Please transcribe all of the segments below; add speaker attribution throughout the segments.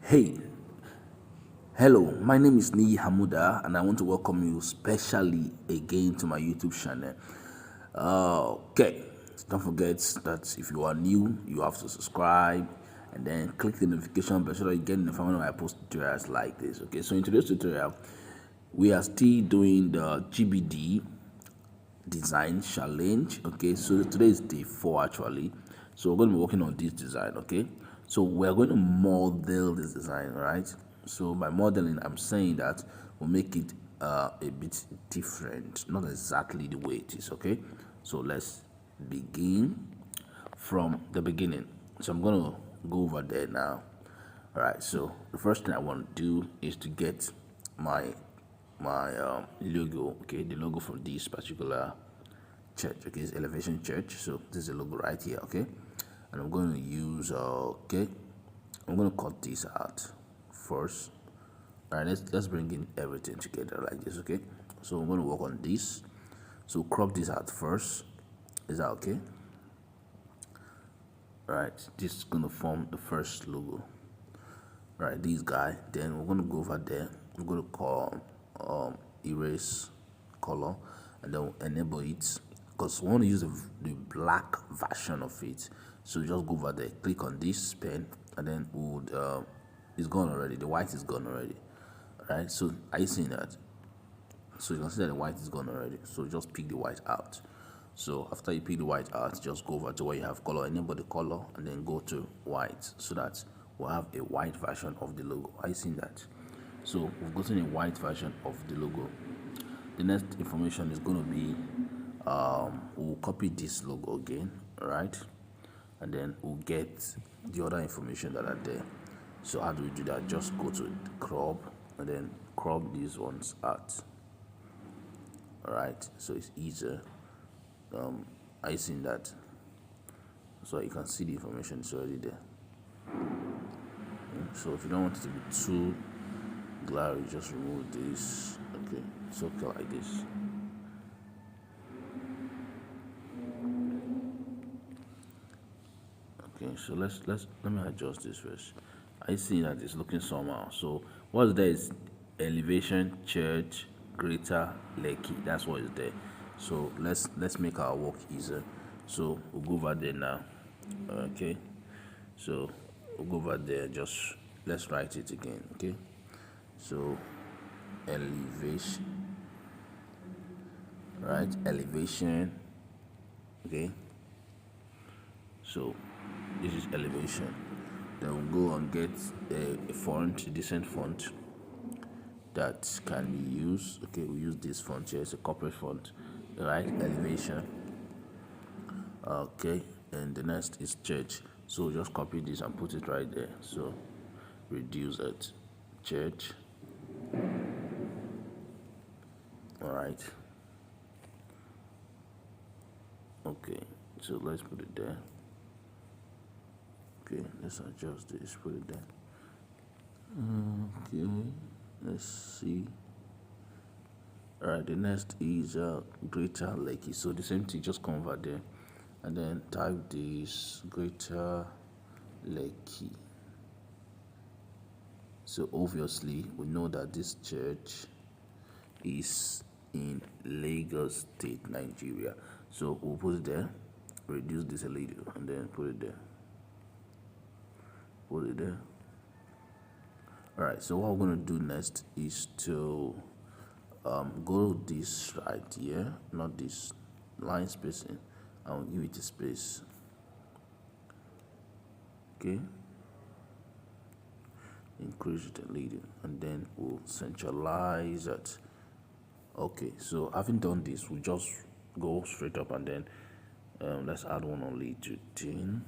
Speaker 1: Hey, hello, my name is Niyi Hamuda, and I want to welcome you specially again to my YouTube channel. Okay, don't forget that if you are new, you have to subscribe and then click the notification bell so that you get notified when I post tutorials like this. Okay, so in today's tutorial, we are still doing the GBD design challenge. Okay, so today is day 4 actually, so we're going to be working on this design. Okay, so we're going to model this design, right? So by modeling, I'm saying that we'll make it a bit different, not exactly the way it is. Okay, so let's begin from the beginning. So I'm going to go over there now. All right, so the first thing I want to do is to get my logo. Okay, the logo for this particular church. Okay, it's Elevation Church. So this is the logo right here. Okay, and I'm going to use okay, I'm going to cut this out first. All right, let's bring in everything together like this. Okay, so I'm going to work on this. So crop this out first. Is that okay? All right, this is going to form the first logo. Right, this guy. Then we're going to go over there. We're going to call erase color, and then we'll enable it because we want to use the black version of it. So just go over there, click on this pen, and then would it's gone already. The white is gone already. All right, so are you seeing that? So you can see that the white is gone already. So just pick the white out. So after you pick the white out, just go over to where you have color, enable the color, and then go to white so that we'll have a white version of the logo. Are you seeing that? So we've gotten a white version of the logo. The next information is going to be we'll copy this logo again, right? And then we'll get the other information that are there. So how do we do that? Just go to crop and then crop these ones out. Alright, so it's easier. I seen that, so you can see the information is already there. So if you don't want it to be too glary, just remove this. Okay, it's okay like this. Okay, so let me adjust this first. I see that it's looking somehow. So what's there is elevation church greater Lekki. That's what is there. So let's make our work easier. So we'll go over there now. Okay, so we'll go over there. Just let's write it again. Okay, so elevation, right? Elevation. Okay, so this is elevation. Then we'll go and get a font, a decent font that can be used. Okay, we use this font here. It's a corporate font, right? Elevation. Okay, and the next is church. So just copy this and put it right there. So reduce it, church. All right. Okay, so let's put it there. Okay, let's adjust this. Put it there. Okay, let's see. All right, the next is greater Lekki. So the same thing, just convert there and then type this greater Lekki. So obviously we know that this church is in Lagos State, Nigeria. So we'll put it there, reduce this a little, and then put it there. Put it there. All right, so what we're going to do next is to go this right here, not this line spacing. I'll give it a space. Okay, increase it a little, and then we'll centralize it. Okay, so having done this, we'll just go straight up and then let's add one only to 10.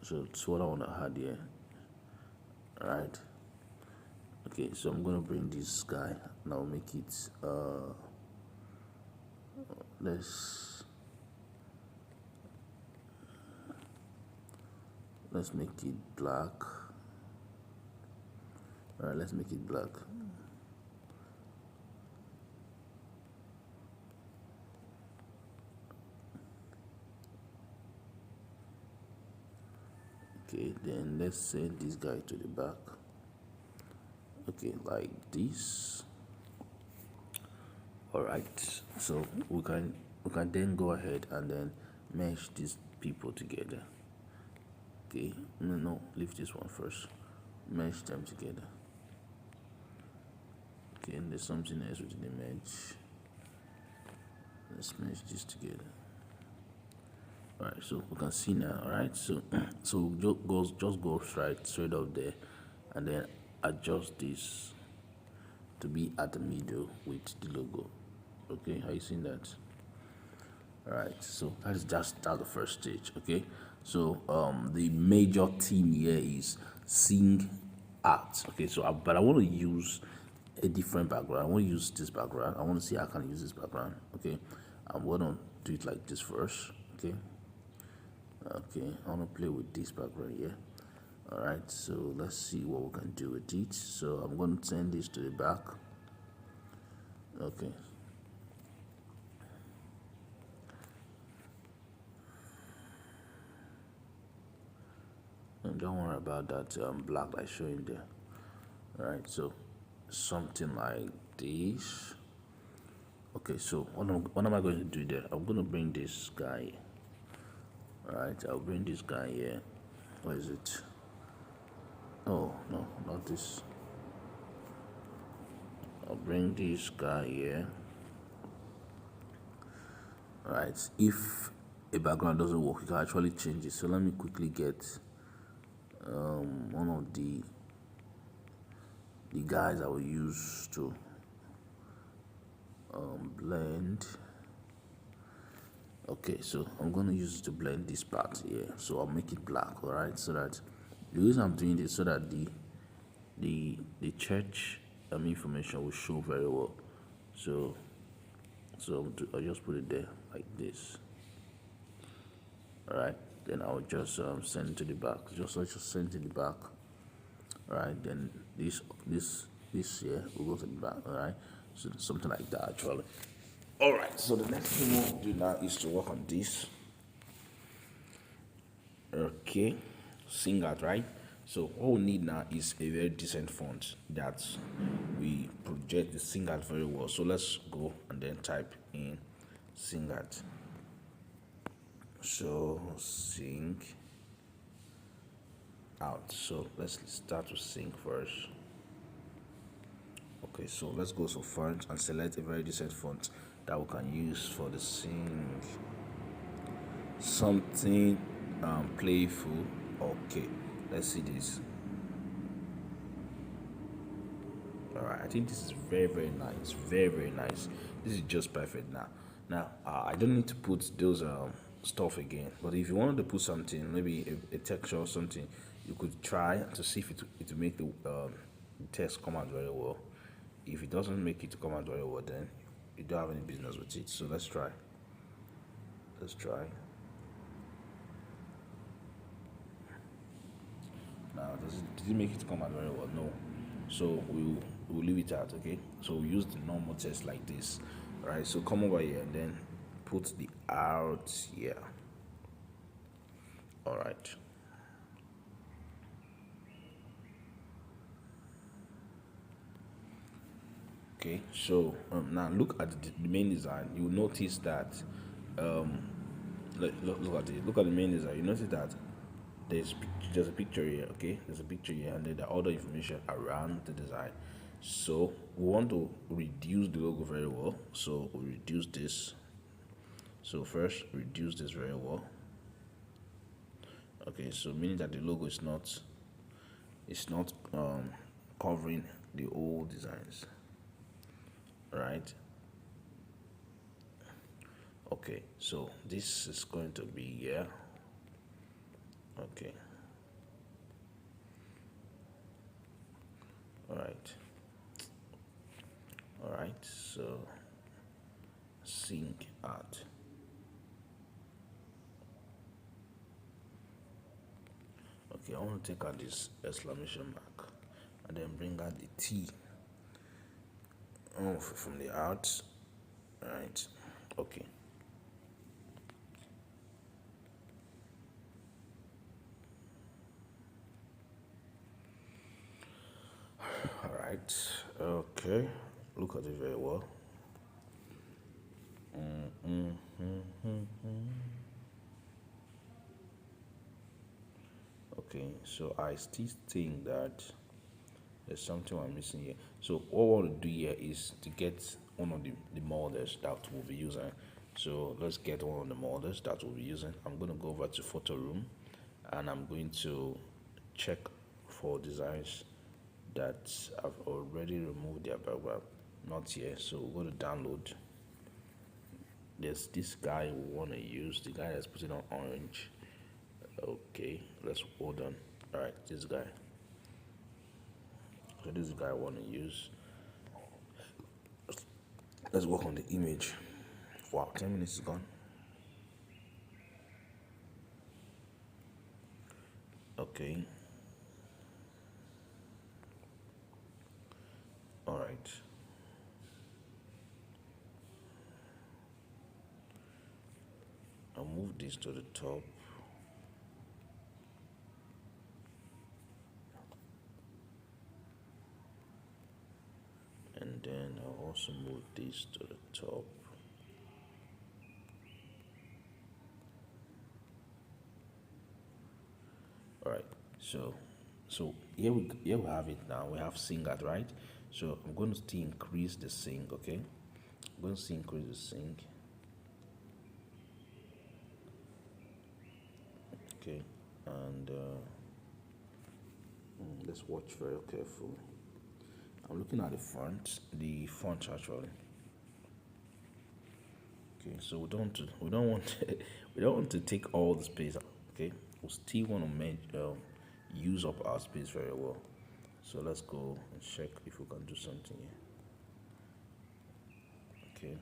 Speaker 1: So that's what I want to add here. All right. Okay, so I'm gonna bring this guy now, make it let's make it black. All right, let's make it black. Okay, then let's send this guy to the back. Okay, like this. All right, so we can then go ahead and then mesh these people together. Okay, no, leave this one first. Mesh them together. Okay, and there's something else with the mesh. Let's mesh this together. All right, so we can see now. All right, so so just go straight up there, and then adjust this to be at the middle with the logo. Okay, how you seeing that? All right, so that's the first stage. Okay, so the major theme here is sing art. Okay, so but I want to use a different background. I want to use this background. I want to see how I can use this background. Okay, I'm gonna do it like this first. Okay, I want to play with this background here. All right, so let's see what we can do with it. So I'm going to send this to the back. Okay, and don't worry about that black light showing there. All right, so something like this. Okay, so what am I going to do there? I'm going to bring this guy. All right, I'll bring this guy here. Where is it? Oh no, not this. I'll bring this guy here. All right, if a background doesn't work, you can actually change it. So let me quickly get one of the guys I will use to blend. Okay, so I'm going to use it to blend this part here. So I'll make it black. All right, so that the reason I'm doing this so that the church information will show very well. So I'll just put it there like this. All right, then I'll just send it to the back. Just send it to the back. All right, then this here will go to the back. All right, so something like that actually. All right, so the next thing we'll do now is to work on this. Okay, sing out, right? So all we need now is a very decent font that we project the sing out very well. So let's go and then type in sing out. So sing out. So let's start to sing first. Okay, so let's go to font and select a very decent font that we can use for the sing. Something playful. Okay, let's see this. All right, I think this is very nice, very nice. This is just perfect now. I don't need to put those stuff again, but if you wanted to put something, maybe a texture or something, you could try to see if it will make the text come out very well. If it doesn't make it come out very well, then you don't have any business with it. So let's try. Now, did it make it come out very well? No. So we'll leave it out, okay? So we use the normal text like this. Alright, so come over here and then put the out here. Alright. Okay, so now look at the main design. You will notice that look at it. Look at the main design. You notice that there's a picture here. Okay, there's a picture here, and then the other information around the design. So we want to reduce the logo very well. So we reduce this. So first reduce this very well. Okay, so meaning that the logo is not covering the old designs. Right. Okay, so this is going to be here. Okay. All right, so sync art. Okay, I want to take out this exclamation mark and then bring out the T from the art. All right. Okay. right. Okay. Look at it very well. Okay, so I still think that there's something I'm missing here. So what I want to do here is to get one of the models that we'll be using. So let's get one of the models that we'll be using. I'm going to go over to photo room and I'm going to check for designs that I've already removed their background. Not here, so we'll go to download. There's this guy we want to use, the guy that's putting on orange. Okay, let's hold on. All right, this guy. So this guy I want to use. Let's work on the image. Wow, 10 minutes is gone. Okay. All right. I'll move this to the top. And then I'll also move this to the top. All right. So here we have it now. We have sync at right. So I'm going to still increase the sync. Okay. I'm going to still increase the sync. Okay. And let's watch very carefully. I'm looking at the font actually. Okay, so we don't want to take all the space. Okay, we still want to use up our space very well. So let's go and check if we can do something here. Okay.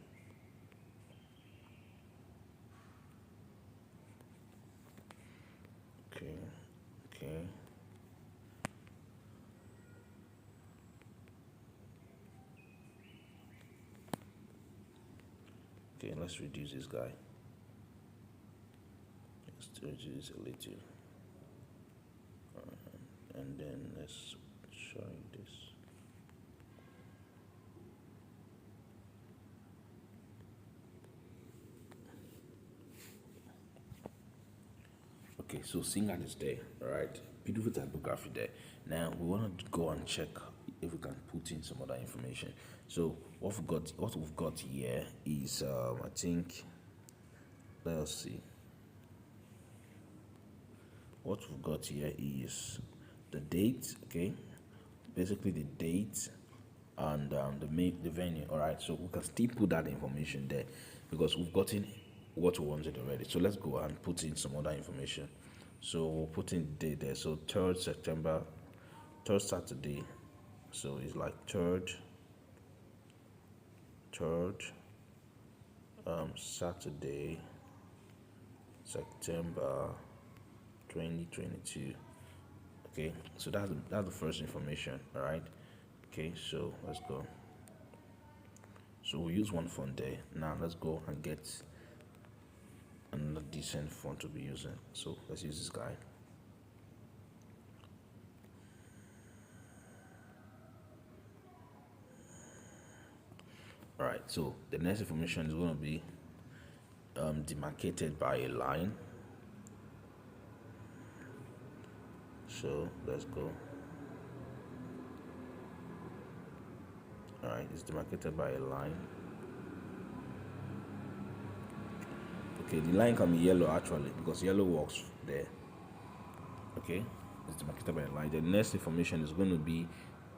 Speaker 1: Okay. Okay. Okay, let's reduce this guy. Let's reduce a little. And then let's show this. Okay, so singer is there, all right? Beautiful typography there. Now we want to go and check if we can put in some other information. So what we've got here is I think, let's see. What we've got here is the date, okay? Basically the date and the venue. All right, so we can still put that information there because we've gotten what we wanted already. So let's go and put in some other information. So we'll put in the date there. So 3rd September, 3rd Saturday. So it's like 3rd Saturday, September 2022. Okay, so that's the first information. All right. Okay, so let's go. So we use one font there. Now let's go and get another decent font to be using. So let's use this guy. All right, so the next information is going to be demarcated by a line. So let's go. All right, it's demarcated by a line. Okay, the line can be yellow actually because yellow works there. Okay, it's demarcated by a line. The next information is going to be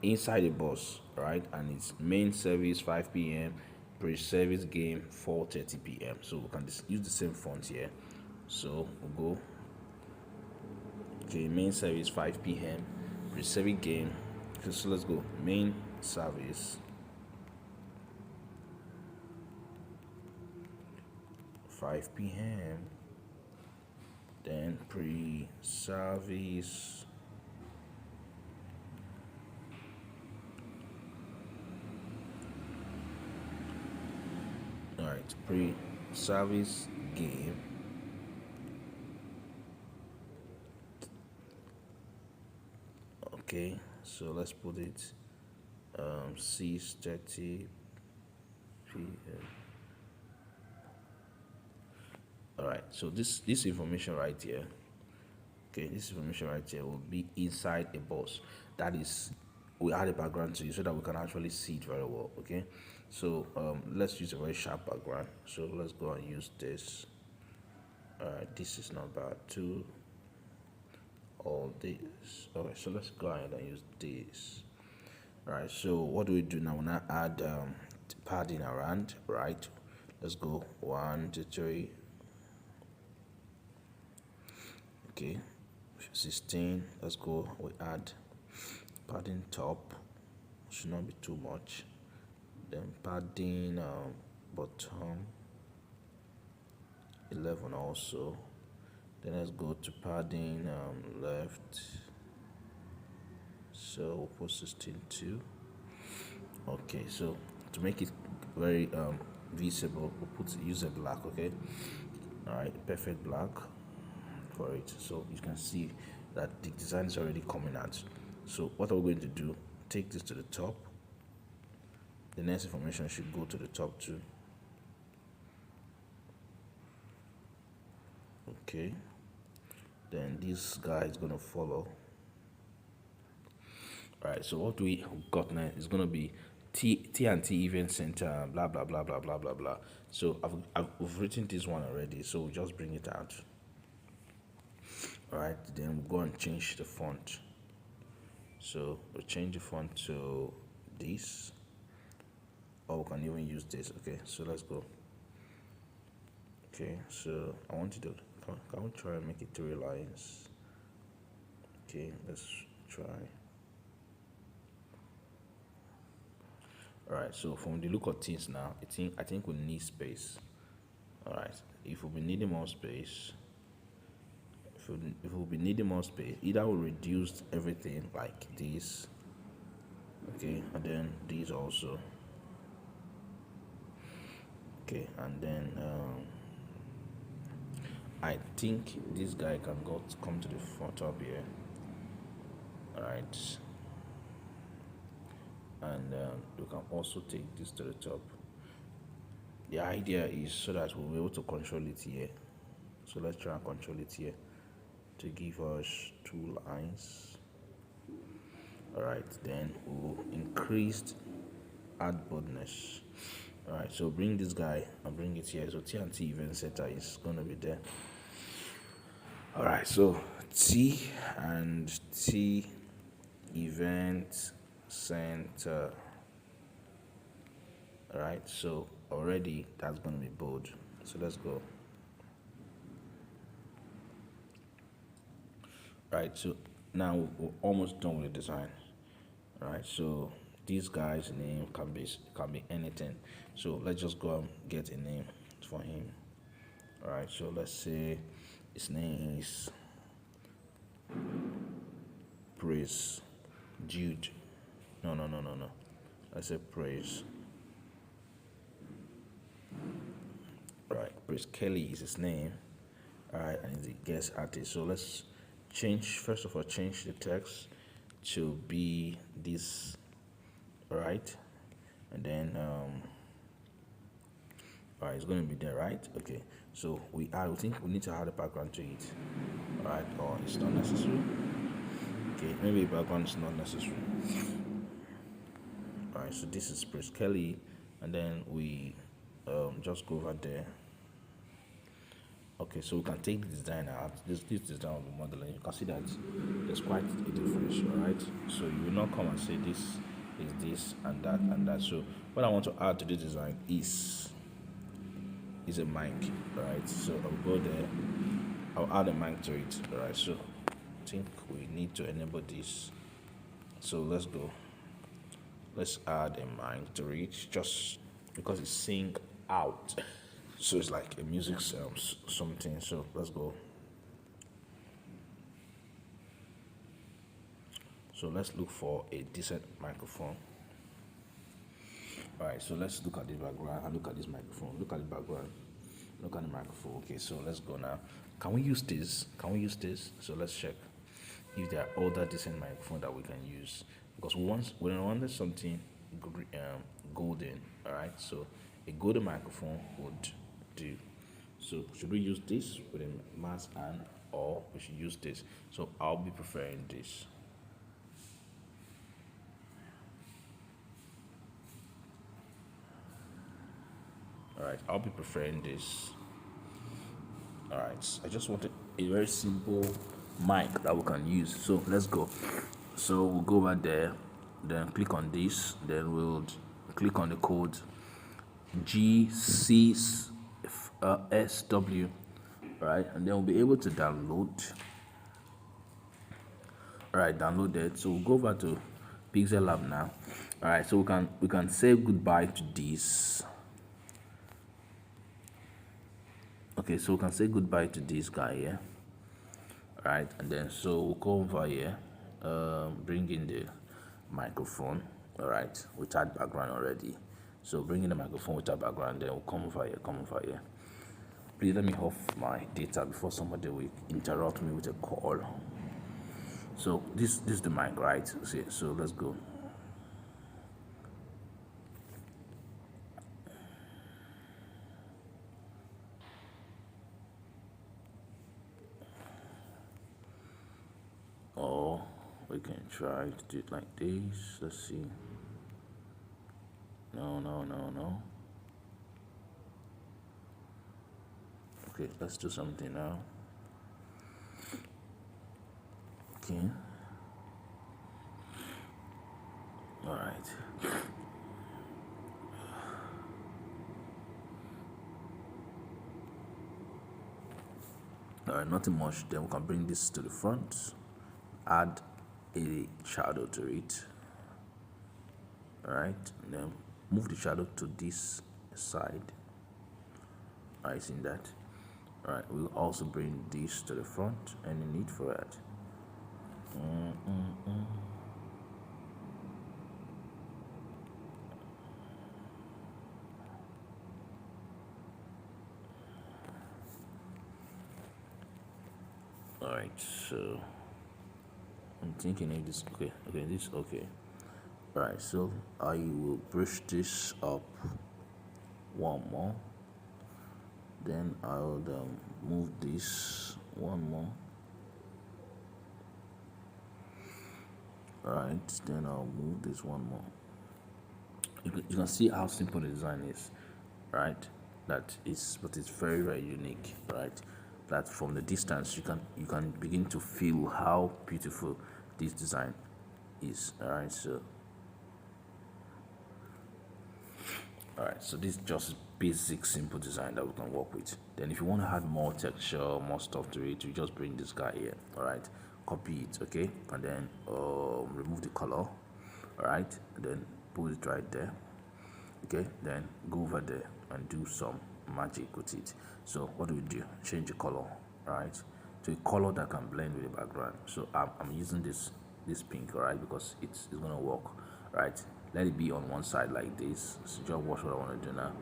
Speaker 1: inside the bus, right? And it's main service 5 p.m., pre-service game 4:30 p.m. So we can use the same font here. So we'll go. Okay, main service 5 p.m., pre-service game. Okay, so let's go. Main service 5 p.m. Then pre-service. All right, pre-service game. Okay, so let's put it 6:30 p.m. All right, so this information right here, okay, this information right here will be inside a box. That is, we add a background to it so that we can actually see it very well. Okay, so let's use a very sharp background. So let's go and use this. All right, this is not bad too. All this. Okay, so let's go ahead and use this. All right, so what do we do now? We now add padding around, right? Let's go 1 to 3. Okay, 16. Let's go. We add padding top, should not be too much. Then padding bottom 11 also. Then let's go to padding left. So we'll put 16 too. Okay, so to make it very visible, we'll use a black. Okay, all right, perfect black for it, so you can see that the design is already coming out. So what are we going to do? Take this to the top. The next information should go to the top too. Okay, then this guy is going to follow. All right, so what we got now is going to be T&T event center, blah blah blah blah blah blah blah. So I've written this one already, so we'll just bring it out. All right, then we'll go and change the font. So we'll change the font to this, or we can even use this. Okay, so let's go. Okay, so I want you to can we try and make it 3 lines? Okay, let's try. All right, so from the look of things now, I think we need space. All right, if we'll be needing more space, if we'll be needing more space, either we'll reduce everything like this, okay, and then these also, okay, and then I think this guy can come to the front up here. All right, and we can also take this to the top. The idea is so that we'll be able to control it here. So let's try and control it here to give us 2 lines. All right, then we'll increase add boldness. All right, so bring this guy and bring it here. So T&T event center is going to be there. All right, so T and T event center. All right, so already that's going to be bold. So let's go. Right, so now we're almost done with the design. All right, so this guy's name can be anything. So let's just go and get a name for him. All right, so let's say his name is Praise Jude. No. Let's say Praise. Right, Praise Kelly is his name. All right, and he's a guest artist. So let's change the text to be this, right? And then all right, it's going to be there, right? Okay, so we think we need to add a background to it, all right? Or it's not necessary. Okay, maybe a background is not necessary. All right, so this is Praise Kelly, and then we just go over there. Okay, so we can take the design out. This design of the modeling, you can see that there's quite a difference, all right? So you will not come and say this is this and that and that. So what I want to add to this design is a mic, right? So I'll go there, I'll add a mic to it, all right? So I think we need to enable this. So let's go. Let's add a mic to it, just because it's sync out. So it's like a music something. So let's go. So let's look for a decent microphone. All right, so let's look at the background and look at this microphone. Look at the background. Look at the microphone. Okay, so let's go now. Can we use this? So let's check if there are other decent microphone that we can use. Because we wanted something golden. All right, so a golden microphone would do. So should we use this with a mask and, or we should use this? So I'll be preferring this. All right, I'll be preferring this. All right, I just wanted a very simple mic that we can use. So let's go. So we'll go over there, then click on this, then we'll click on the code GCSW, right? And then we'll be able to download. All right, download it. So we'll go over to Pixellab now. All right, so we can say goodbye to this. Okay, so we can say goodbye to this guy here. All right, and then so we'll go over here, bring in the microphone. All right, without background already. So bring in the microphone without background, then we'll come over here. Please let me off my data before somebody will interrupt me with a call. So this is the mic, right? See, so let's go. Or we can try to do it like this. Let's see. No. Okay, let's do something now. Okay. All right. All right, nothing much. Then we can bring this to the front, add a shadow to it. All right, and then move the shadow to this side. I seen that. All right, we'll also bring this to the front. Any need for that? All right, so I'm thinking if this okay. All right, so I will brush this up one more. Then I'll move this one more. All right, then I'll move this one more. You can see how simple the design is, right? But it's very unique, right? That from the distance you can begin to feel how beautiful this design is. All right, so this is just basic simple design that we can work with. Then if you want to add more texture, more stuff to it, you just bring this guy here. All right, copy it, okay, and then remove the color. All right, and then put it right there. Okay, then go over there and do some magic with it. So what do we do? Change the color, right, to a color that can blend with the background. So I'm using this pink, all right, because it's gonna work, right? Let it be on one side like this. So just watch what I want to do now.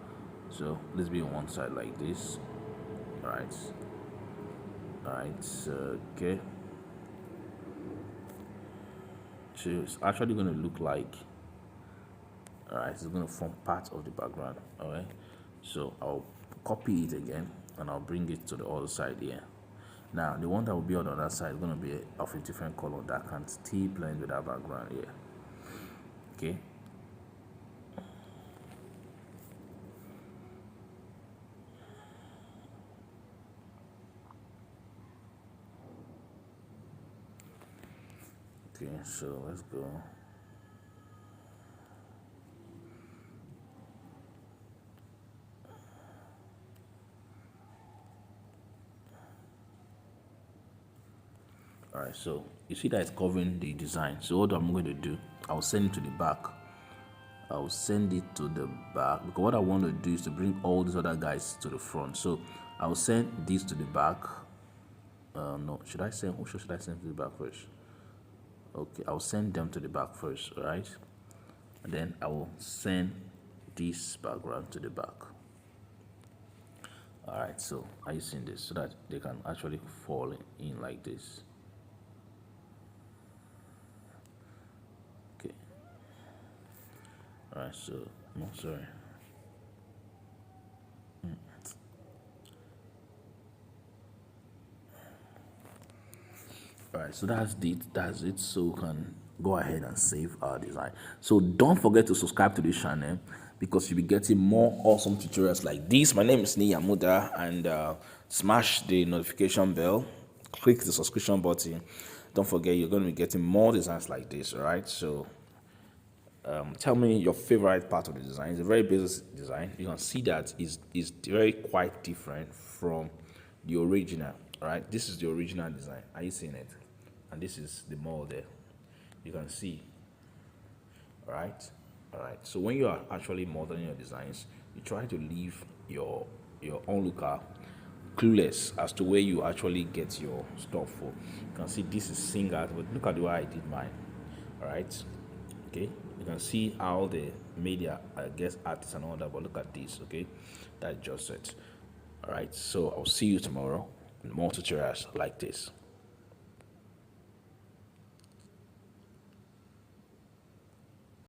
Speaker 1: So let's be on one side like this. All right, okay. So it's actually going to look like, all right, it's going to form part of the background. All right, so I'll copy it again and I'll bring it to the other side here. Now the one that will be on the other side is going to be of a different color that can still blend with that background here. Okay. Okay, so let's go. All right, so you see that it's covering the design. So what I'm going to do, I'll send it to the back. I'll send it to the back because what I want to do is to bring all these other guys to the front. So I'll send this to the back. No, who should I send to the back first? Okay, I'll send them to the back first, all right? And then I will send this background to the back. All right, so are you seeing this? So that they can actually fall in like this. Okay. All right, so no, sorry. All right, so that's it. That's it. So we can go ahead and save our design. So don't forget to subscribe to this channel because you'll be getting more awesome tutorials like this. My name is Niyamuda, and smash the notification bell, click the subscription button. Don't forget you're going to be getting more designs like this. All right, so tell me your favorite part of the design. It's a very basic design. You can see that is very quite different from the original. All right, this is the original design. Are you seeing it? And this is the mold there. You can see. All right. So when you are actually modeling your designs, you try to leave your onlooker clueless as to where you actually get your stuff for. You can see this is single, but look at the way I did mine. All right. Okay, you can see how the media, I guess, artists and all that, but look at this. Okay, that's just it. All right, so I'll see you tomorrow with more tutorials like this.